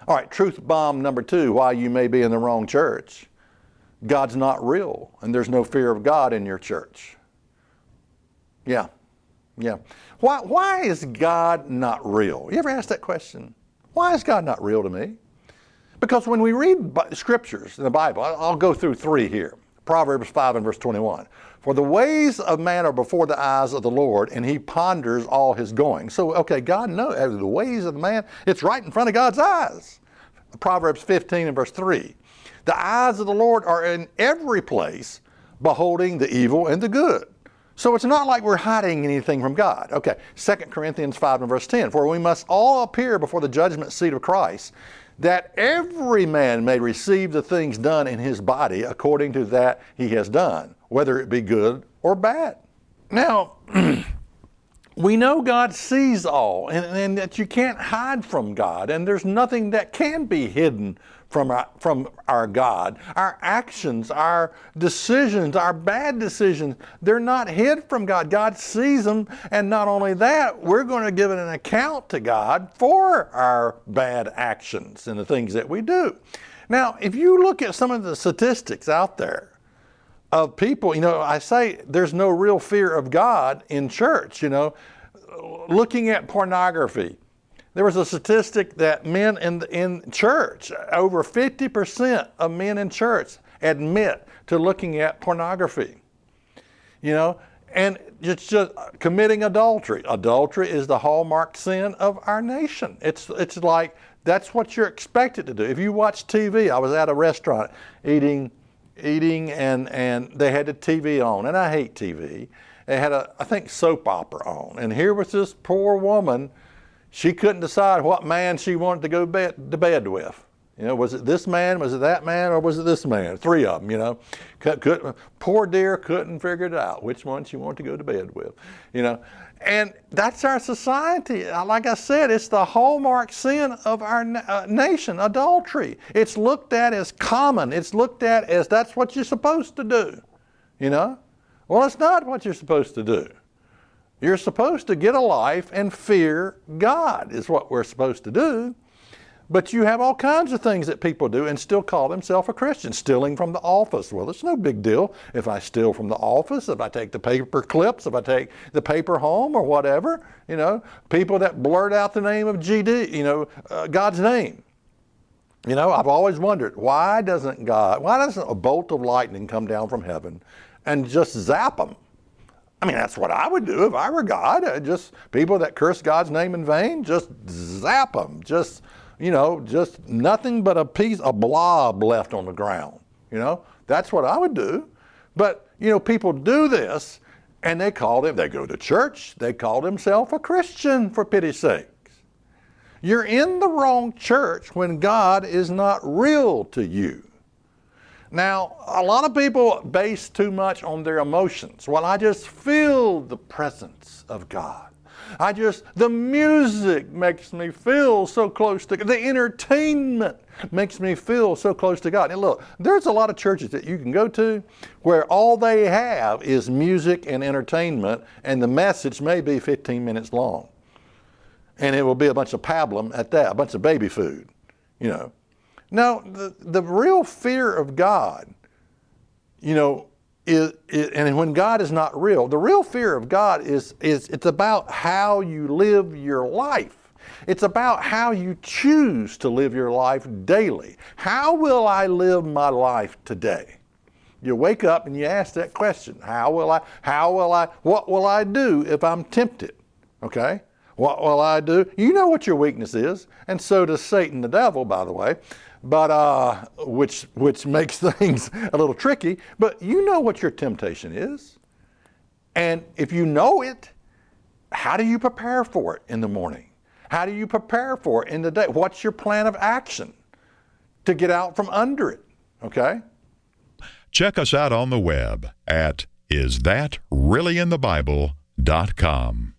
All right, truth bomb number 2, why you may be in the wrong church. God's not real, and there's no fear of God in your church. Yeah. Why is God not real? You ever ask that question? Why is God not real to me? Because when we read scriptures in the Bible, I'll go through 3 here. Proverbs 5 and verse 21. For the ways of man are before the eyes of the Lord, and he ponders all his going. So, okay, God knows the ways of the man, it's right in front of God's eyes. Proverbs 15 and verse 3. The eyes of the Lord are in every place, beholding the evil and the good. So it's not like we're hiding anything from God. Okay, 2 Corinthians 5 and verse 10. For we must all appear before the judgment seat of Christ, that every man may receive the things done in his body according to that he has done, whether it be good or bad. Now, we know God sees all, and that you can't hide from God, and there's nothing that can be hidden from our God. Our actions, our decisions, our bad decisions, they're not hid from God. God sees them, and not only that, we're going to give an account to God for our bad actions and the things that we do. Now, if you look at some of the statistics out there of people, I say there's no real fear of God in church, looking at pornography. There was a statistic that men in church, over 50% of men in church admit to looking at pornography. And it's just committing adultery. Adultery is the hallmark sin of our nation. It's like that's what you're expected to do. If you watch TV, I was at a restaurant eating and they had the TV on, and I hate TV. They had I think soap opera on, and here was this poor woman. She couldn't decide what man she wanted to go to bed with. Was it this man, was it that man, or was it this man? 3 of them, Poor dear couldn't figure it out, which one she wanted to go to bed with, And that's our society. Like I said, it's the hallmark sin of our nation, adultery. It's looked at as common. It's looked at as that's what you're supposed to do, Well, it's not what you're supposed to do. You're supposed to get a life and fear God is what we're supposed to do. But you have all kinds of things that people do and still call themselves a Christian. Stealing from the office. Well, it's no big deal if I steal from the office, if I take the paper clips, if I take the paper home or whatever. People that blurt out the name of God's name. I've always wondered, why doesn't a bolt of lightning come down from heaven and just zap them? I mean, that's what I would do if I were God. Just people that curse God's name in vain, just zap them. Just nothing but a blob left on the ground. That's what I would do. But, people do this, and they go to church, they call themselves a Christian, for pity's sakes. You're in the wrong church when God is not real to you. Now, a lot of people base too much on their emotions. Well, I just feel the presence of God. The music makes me feel so close to God. The entertainment makes me feel so close to God. And look, there's a lot of churches that you can go to where all they have is music and entertainment, and the message may be 15 minutes long. And it will be a bunch of pablum at that, a bunch of baby food, Now, the real fear of God, and when God is not real, the real fear of God is it's about how you live your life. It's about how you choose to live your life daily. How will I live my life today? You wake up and you ask that question. What will I do if I'm tempted? Okay? What will I do? You know what your weakness is, and so does Satan the devil, by the way. But which makes things a little tricky. But you know what your temptation is. And if you know it, how do you prepare for it in the morning? How do you prepare for it in the day? What's your plan of action to get out from under it? Okay? Check us out on the web at isthatreallyinthebible.com.